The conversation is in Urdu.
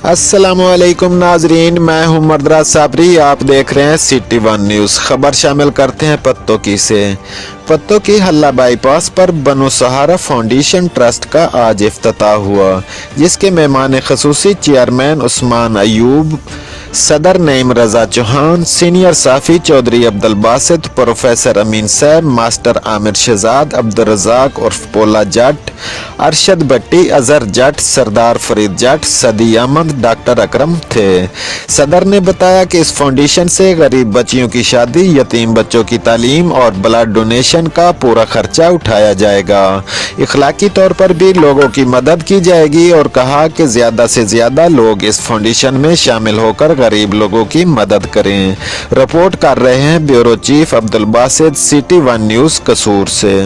السلام علیکم ناظرین، میں ہوں عمر دراز صابری، آپ دیکھ رہے ہیں سٹی ون نیوز۔ خبر شامل کرتے ہیں پتوکی سے۔ پتوکی حلہ بائی پاس پر بنو سہارا فاؤنڈیشن ٹرسٹ کا آج افتتاح ہوا، جس کے مہمان خصوصی چیئرمین عثمان ایوب، صدر نعیم رضا چوہان، سینئر صحافی چودھری عبدالباسط، پروفیسر امین صاحب، ماسٹر عامر شہزاد، عبدالرزاق عرف پولا جٹ، ارشد بٹی، اظہر جٹ، سردار فرید جٹ، صدی احمد، ڈاکٹر اکرم تھے۔ صدر نے بتایا کہ اس فاؤنڈیشن سے غریب بچیوں کی شادی، یتیم بچوں کی تعلیم اور بلڈ ڈونیشن کا پورا خرچہ اٹھایا جائے گا۔ اخلاقی طور پر بھی لوگوں کی مدد کی جائے گی اور کہا کہ زیادہ سے زیادہ لوگ اس فاؤنڈیشن میں شامل ہو کر غریب لوگوں کی مدد کریں۔ رپورٹ کر رہے ہیں bureau chief Abdul Basit, city one news Kasur سے۔